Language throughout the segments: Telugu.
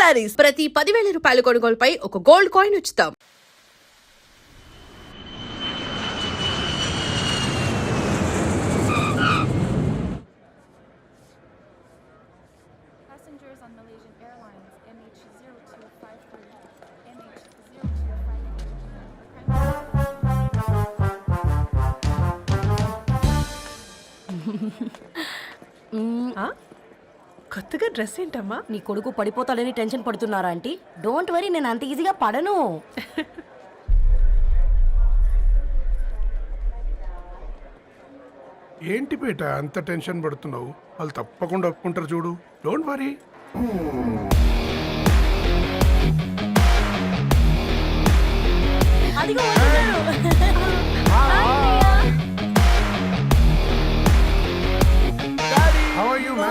శారీస్ ప్రతి 10,000 రూపాయల కొనుగోలుపై ఒక గోల్డ్ కాయిన్ ఉచితం. Passengers on Malaysian Airlines MH0253, MH025. కొత్తగా డ్రెస్ ఏంటమ్మా? నీ కొడుకు పడిపోతాడని టెన్షన్ పడుతున్నారా ఆంటీ? డోంట్ వరీ, నేను అంత ఈజీగా పడను. ఏంటి పేట అంత టెన్షన్ పడుతున్నావు? వాళ్ళు తప్పకుండా ఒప్పుకుంటారు చూడు. Don't worry. అదిగో వచ్చేసారు. How are you, man?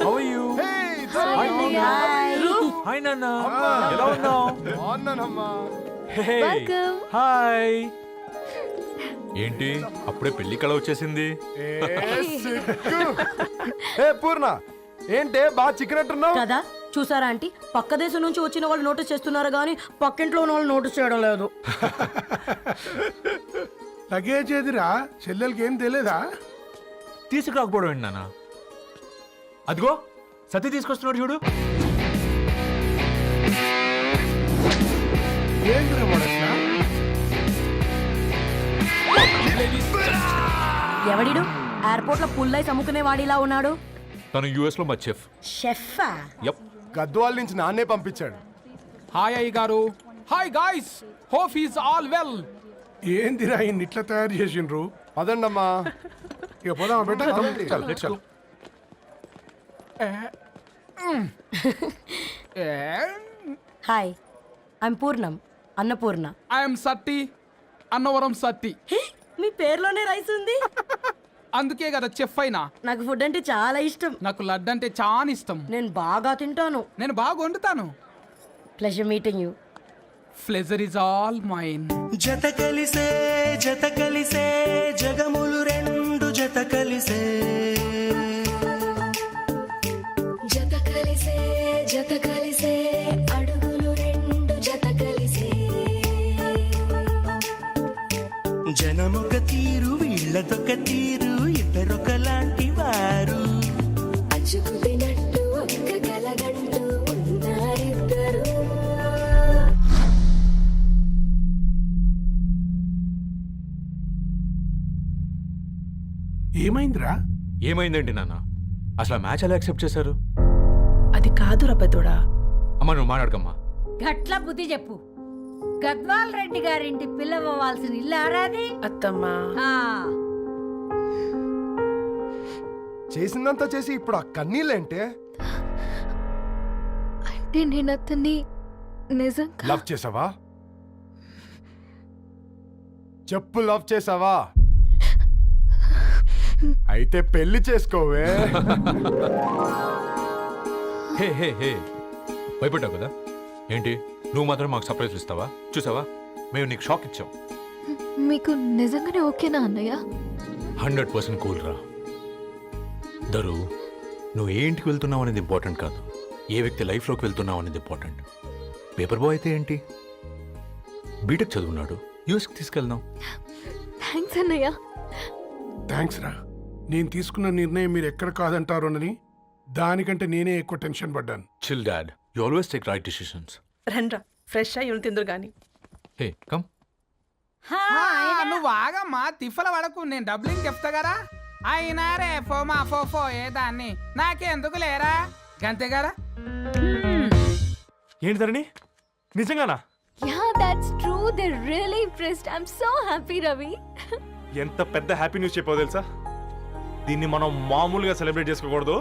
How are you? Hi నాన్న, ఎలా ఉన్నావు? హాయ్. ఏంటి అప్పుడే పెళ్లి కళ వచ్చేసింది? పూర్ణ ఏంటే బాగా చిక్కినట్టున్నావు కదా, చూసారా ఆంటీ? పక్క దేశం నుంచి వచ్చిన వాళ్ళు నోటీస్ చేస్తున్నారు కానీ పక్కింట్లో ఉన్న వాళ్ళు నోటీస్ చేయడం లేదు. లగేజ్ ఏదిరా? చెల్లెలకి ఏం తెలియదా? తీసుకురాకపోవడం ఏంటి నాన్న? అదిగో సతీ తీసుకొస్తున్నాడు చూడు. ఏంటిరా వాడట్లా? ఎవడిడు ఎయిర్పోర్ట్ లో పుల్లై సమ్ముకునే వాడిలా ఉన్నాడు? తను యుఎస్ లో మా చెఫ్. షెఫా? యప్. గద్వాల నుంచి నాన్నే పంపించాడు. హాయ్ అయ్య గారు. Hi guys, hope is all well. ఏందిరా ఇన్ని ఇట్లా తయారు చేసిండ్రు? పదండమ్మా. ఇక పోదామా బెట్ట? చల్. Hi, I'm Purnam, Annapurna. I'm Satti, Annavaram Satti. మీ పేర్లోనే రైస్ ఉంది. అందుకే కదా చెఫ్ అయినా. నాకు ఫుడ్ అంటే చాలా ఇష్టం. నాకు లడ్డు అంటే చాలా ఇష్టం. నేను బాగా తింటాను. నేను బాగా వండుతాను. Pleasure meeting you. Pleasure is all mine. జత కలిసే జగములు రెండు జత కలిసే అడుగులు రెండు జత కలిసే. జనమొక తీరు వీళ్ళదొక తీరు ఇద్దరొకలాంటి వారు అచ్చుకుతినట్టు ఒక్క కలగంటూ ఉన్నారిద్దరు. ఏమైందిరా? ఏమైందండి నాన్న? అసలు మ్యాచ్ ఎలా యాక్సెప్ట్ చేశారు? అది కాదు రబ్బతోడా. అమ్మ నువ్వు మాట్లాడకమ్మా. గట్ల బుద్ధి చెప్పు. గద్వాల్ రెడ్డి గారింటి పిల్లవ్వాల్సిన ఇల్లు ఆరాది. అత్తమ్మా, చేసిందంతా చేసి ఇప్పుడు ఆ కన్నీళ్ళేంటే? అంటే నేను అతన్ని నిజంగా లవ్ చేసావా? చెప్పు, లవ్ చేసావా? అయితే పెళ్లి చేసుకోవే. హే హే హే, భయపడ్డావు కదా? ఏంటి నువ్వు మాత్రం మాకు సర్ప్రైజ్ ఇస్తావా? చూసావా, మేము నీకు షాక్ ఇచ్చాం. మీకు నిజంగానే ఓకేనా అన్నయ్య? 100% కూల్ రా. దరు, నువ్వు ఏ ఇంటికి వెళ్తున్నావు అనేది ఇంపార్టెంట్ కాదు, ఏ వ్యక్తి లైఫ్లోకి వెళ్తున్నావు అనేది ఇంపార్టెంట్. పేపర్ బాయ్ అయితే ఏంటి, బీటెక్ చదువున్నాడు, యూఎస్కి తీసుకెళ్దాం. థ్యాంక్స్ అన్నయ్య. థ్యాంక్స్ రా. నేను తీసుకున్న నిర్ణయం మీరు ఎక్కడ కాదంటారోనని దానికంటే నేనే ఎక్కువ టెన్షన్ పడ్డాను. Chill dad, you always take right decisions. రండ్రా, ఫ్రెష్ అయ్యి ఉండి తిందురు గాని. Hey come. నువ్వు ఆగమ్మా, తిఫల పడకు. నేను డబ్లింగ్ చెప్తా కదా. అయినా రే ఫో ఏ దాన్ని నాకెందుకు లేరా గంతే కదా. ఏంటి ధరణి, నిజంగానా? Yeah, that's true. They're really impressed. I'm so happy, Ravi. ఎంత పెద్ద హ్యాపీ న్యూస్ చెప్పావు తెలుసా? దీన్ని మనం మామూలుగా సెలబ్రేట్ చేసుకోకూడదు.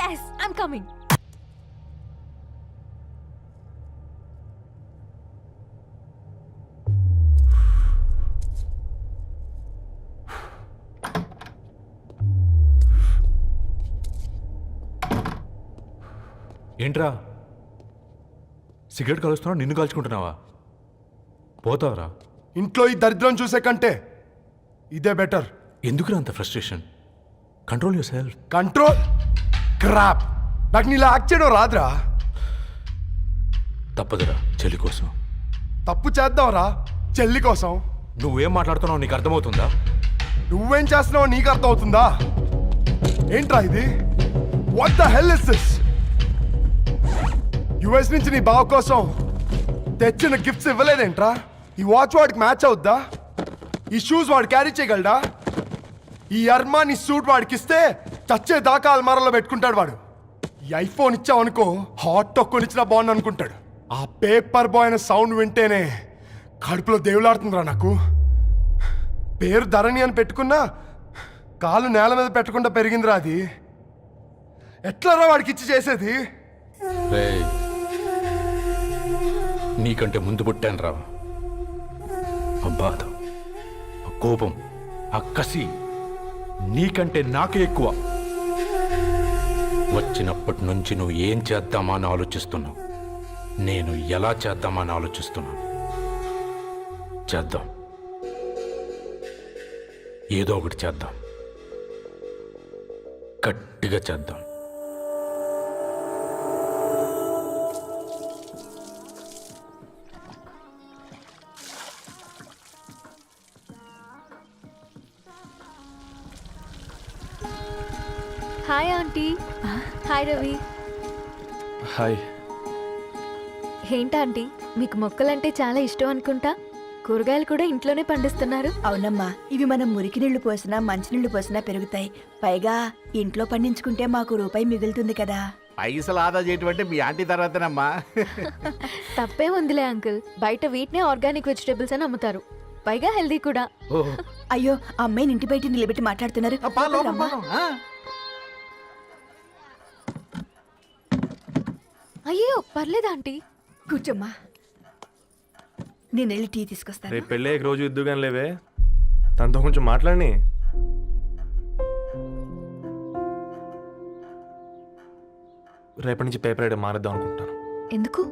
Yes, I'm coming. ఏంట్రా సిగరెట్ కాలుస్తున్నావు, నిన్ను కాల్చుకుంటున్నావా? పోతావరా? ఇంట్లో ఈ దరిద్రం చూసే కంటే ఇదే బెటర్. ఎందుకురా అంత frustration? Control your self. Control crap. నాకు నీలా యాక్ట్ చేయడం రాదురా. తప్పదురా చెల్లి కోసం. తప్పు చేద్దాంరా చెల్లి కోసం. నువ్వేం మాట్లాడుతున్నావు నీకు అర్థమవుతుందా? నువ్వేం చేస్తున్నావో నీకు అర్థమవుతుందా? ఏంట్రా ఇది? What the hell is this? US నుంచి నీ బావ కోసం తెచ్చిన గిఫ్ట్స్ ఇవ్వలేదేంట్రా? ఈ వాచ్ వాడికి మ్యాచ్ అవుద్దా? ఈ షూస్ వాడు క్యారీ చేయగలడా? ఈ అర్మానీ సూట్ వాడికి ఇస్తే చచ్చే దాకా అల్మారాలో పెట్టుకుంటాడు వాడు. ఈ ఐఫోన్ ఇచ్చావనుకో హాట్ టాక్ కొనిచ్చినా బాగుంది అనుకుంటాడు. ఆ పేపర్ బాయ్ అనే సౌండ్ వింటేనే కడుపులో దేవులాడుతుందిరా నాకు. పేరు ధరణి అని పెట్టుకున్నా కాలు నేల మీద పెట్టకుండా పెరిగిందిరా అది. ఎట్లరా వాడికి ఇచ్చి చేసేది? రేయ్, నీకంటే ముందు పుట్టాను రా. ఆ బాధ, ఆ కోపం, ఆ కసి నీకంటే నాకే ఎక్కువ. వచ్చినప్పటి నుంచి నువ్వు ఏం చేద్దామా అని ఆలోచిస్తున్నావు, నేను ఎలా చేద్దామా అని ఆలోచిస్తున్నాను. చేద్దాం, ఏదో ఒకటి చేద్దాం, గట్టిగా చేద్దాం. Hi aunty. Hi Ravi. Hi. ఏంటా ఆంటీ, మీకు మొక్కలంటే చాలా ఇష్టం అనుకుంటా. కూరగాయలు కూడా ఇంట్లోనే పండిస్తున్నారు. అవునమ్మా, ఇవి మనం మురికి నీళ్లు పోసినా మంచినీళ్లు పోసినా పెరుగుతాయి. పైగా ఇంట్లో పండించుకుంటే మాకు రూపాయి మిగులుతుంది కదా. పైసలు ఆదా చేయటం అంటే మీ ఆంటీ తర్వాతనమ్మా. తప్పే ఉందిలే అంకుల్, బయట వీటినే ఆర్గానిక్ వెజిటేబుల్స్ అని అమ్ముతారు, పైగా హెల్దీ కూడా. అయ్యో, అమ్మాయిని ఇంటి బయట నిలబెట్టి మాట్లాడుతున్నారు. రమ్మా. అయ్యో పర్లేదు ఆంటీ. కూర్చోమ్మా, నేను వెళ్ళి టీ తీసుకొస్తాను. రేపు పెళ్ళి రోజు ఇద్దుగాని లేవే, తనతో కొంచెం మాట్లాడి. రేపటి నుంచి పేపర్ రైడ్ మారేద్దాం అనుకుంటాను. ఎందుకు?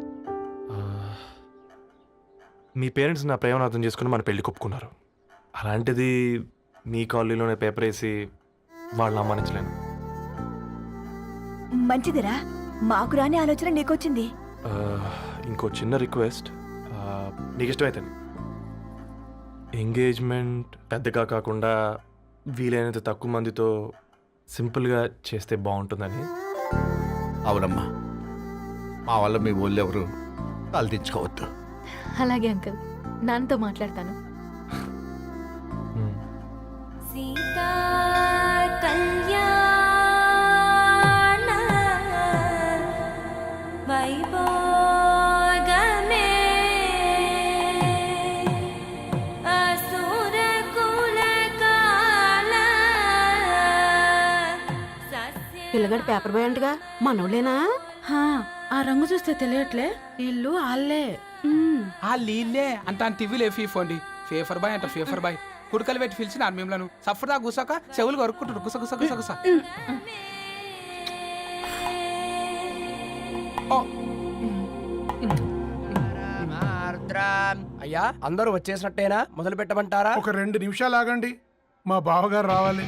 మీ పేరెంట్స్ నా ప్రేమను అర్థం చేసుకుని మన పెళ్లి కొప్పుకున్నారు. అలాంటిది మీ కాలనీలోనే పేపర్ వేసి వాళ్ళని అమ్మానించలేను. మంచిదిరా, మాకు రాని ఆలోచన నీకొచ్చింది. ఇంకో చిన్న రిక్వెస్ట్, నీకు ఇష్టమైతే ఎంగేజ్మెంట్ పెద్దగా కాకుండా వీలైనంత తక్కువ మందితో సింపుల్గా చేస్తే బాగుంటుందని. అవునమ్మా, మా వల్ల మీ ఊళ్ళో ఎవరు కాలు తెచ్చుకోవద్దు. అలాగే అంకుల్, నాన్నతో మాట్లాడతాను. సీతా కళ్యాణ వైభోగమే అసుర కులకాల పిల్లగాడు పేపర్ బాయ్ అంటగా మనోళ్ళేనా? ఆ రంగు చూస్తే తెలియట్లే, ఇల్లు ఆళ్ళే. ఆ లీల్లే అంత టీవీలో ఫీఫోండి. ఫేఫర్ బాయ్ అంట, ఫేఫర్ బాయ్. కుడుకలు పెట్టి పిలిచిన మిమ్మల్ని సఫర్దా గుసక చెవులు కొరుక్కుంటారు. గుస గుస గుస గుస. అయ్యా, అందరూ వచ్చేసినట్టేనా? మొదలు పెట్టమంటారా? ఒక 2 నిమిషాలు ఆగండి, మా బావగారు రావాలి.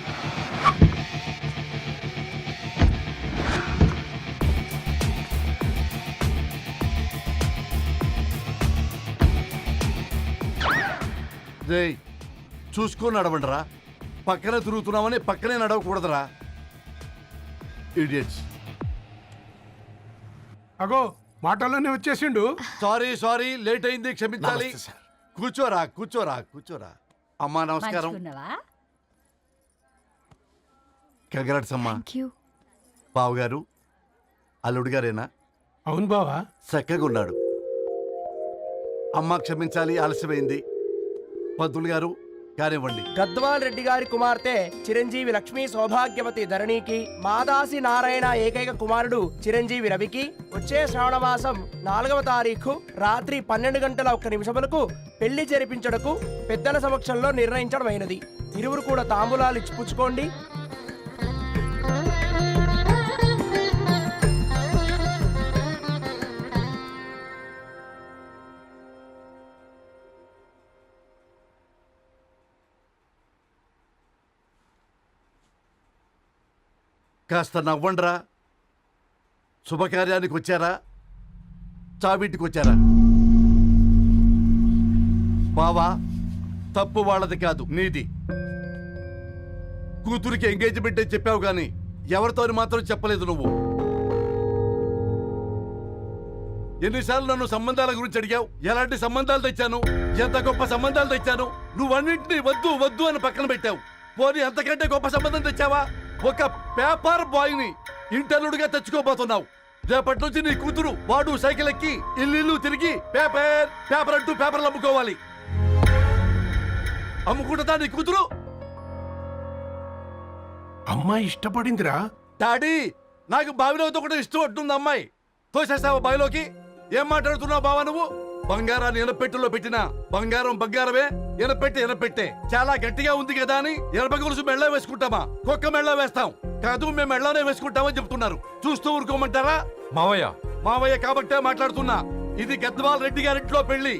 చూసుకొని నడవండిరా. పక్కన తిరుగుతున్నామని పక్కనే నడవకూడదురా. ఇడియట్స్. అగో మాటల్లోనే వచ్చేసిండు. సారీ లేట్ అయింది, క్షమించాలి. కూర్చోరా కూర్చోరా కూర్చోరా. అమ్మా నమస్కారం. కంగ్రాట్స్ అమ్మా. బావగారు అల్లుడు గారేనా? అవును బావా. చక్కగా ఉన్నాడు. అమ్మ క్షమించాలి, ఆలస్యమైంది. పంతులు గారు కానివ్వండి. గద్వాల్ రెడ్డి గారి కుమార్తె చిరంజీవి లక్ష్మీ సౌభాగ్యవతి ధరణికి, మాదాసి నారాయణ ఏకైక కుమారుడు చిరంజీవి రవికి వచ్చే శ్రావణ మాసం 4వ తారీఖు రాత్రి 12:01 పెళ్లి జరిపించడకు పెద్దల సమక్షంలో నిర్ణయించడమైనది. ఇరువురు కూడా తాంబూలాలు ఇచ్చి పుచ్చుకోండి. కాస్త నవ్వండ్రా. శుభకార్యానికి వచ్చారా? చావింటికి వచ్చారా? బావా, తప్పు వాళ్ళది కాదు, నీది. కూతురికి ఎంగేజ్మెంట్ అని చెప్పావు కానీ ఎవరితో మాత్రం చెప్పలేదు నువ్వు. ఎన్నిసార్లు నన్ను సంబంధాల గురించి అడిగావు? ఎలాంటి సంబంధాలు తెచ్చాను, ఎంత గొప్ప సంబంధాలు తెచ్చాను. నువ్వన్నింటినీ వద్దు వద్దు అని పక్కన పెట్టావు. పోనీ అంతకంటే గొప్ప సంబంధం తెచ్చావా? ఒక పేపర్ బాయ్ ని ఇంటర్లుడిగా తెచ్చుకోబోతున్నావు. రేపటి నుంచి నీ కూతురు వాడు సైకిల్ ఎక్కి ఇల్లు తిరిగి పేపర్ పేపర్ అంటూ పేపర్లు అమ్ముకోవాలి. అమ్ముకుంటుందా నీ కూతురు? అమ్మాయి ఇష్టపడిందిరా. డాడీ, నాకు బావిలో కూడా ఇష్టం ఉంటుంది. అమ్మాయి తోసేస్తావా బావిలోకి? ఏం మాట్లాడుతున్నావు బావా నువ్వు? బంగారాన్ని ఎనపెట్టులో పెట్టినా బంగారం బంగారమే, ఎనపెట్టే చాలా గట్టిగా ఉంది కదా అని ఎనప గొలుసు మెళ్ళ వేసుకుంటామా? కుక్క మెళ్ళ వేస్తాం కాదు, మేము మెళ్ళనే వేసుకుంటామని చెప్తున్నారు. చూస్తూ ఊరుకోమంటారా? మావయ్య కాబట్టే మాట్లాడుతున్నా. ఇది గద్వాల్ రెడ్డి గారింట్లో పెళ్లి.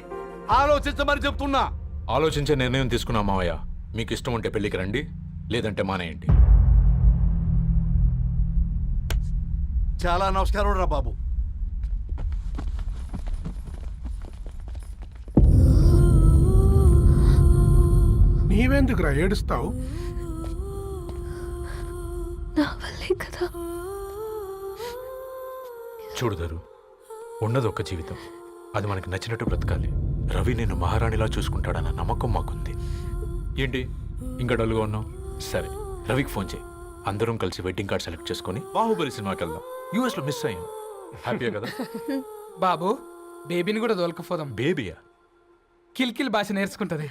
ఆలోచించమని చెప్తున్నా. ఆలోచించే నిర్ణయం తీసుకున్నా మావయ్య. మీకు ఇష్టం ఉంటే పెళ్లికి రండి, లేదంటే మానేయండి. చాలా నమస్కారం రా బాబు. నీవెందుకురా ఏడుస్తావు? నా వల్లే కదా. చూడుదరు, ఉన్నది ఒక్క జీవితం, అది మనకి నచ్చినట్టు బ్రతకాలి. రవి నేను మహారాణిలా చూసుకుంటాడన్న నమ్మకం మాకుంది. ఏంటి ఇంకా డల్గా ఉన్నావు? సరే, రవికి ఫోన్ చేయి. అందరం కలిసి వెడ్డింగ్ కార్డ్ సెలెక్ట్ చేసుకుని బాహుబలి సినిమాకి వెళ్దాం. యూఎస్ లో మిస్ అయ్యాం. హ్యాపీయా కదా? బాబు, బేబీని కూడా దొలకపోదాం. బేబీయా? కిల్ భాష నేర్చుకుంటది.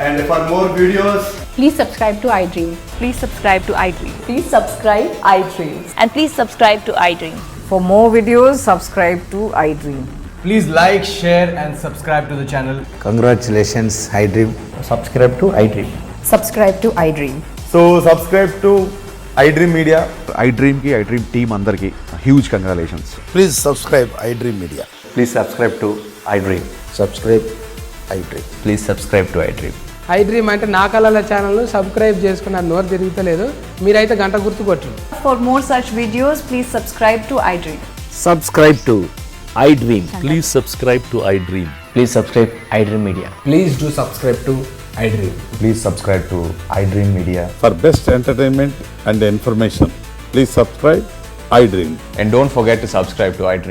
And for more videos, Please subscribe to iDream. Please subscribe to iDream. Please subscribe iDream. And please subscribe to iDream. For more videos, subscribe to iDream. Please like, share and subscribe to the channel. Congratulations, iDream. Subscribe to iDream. Subscribe to iDream. so subscribe to iDream Media. iDream ki iDream team andarki huge congratulations. Please subscribe iDream Media. Please subscribe to iDream. Subscribe iDream. Please subscribe to iDream. iDream అంటే నా కళల ఛానల్ సబ్స్క్రైబ్ చేసుకున్న నోరు తిరుగుతలేదు. మీరైతే గంట గుర్తు కొట్టండి. For more such videos, please subscribe to iDream. Subscribe to iDream. Please subscribe to iDream. Please subscribe iDream Media. Please do subscribe to iDream. Please subscribe to iDream Media. For best entertainment and information, please subscribe iDream. And don't forget to subscribe to iDream.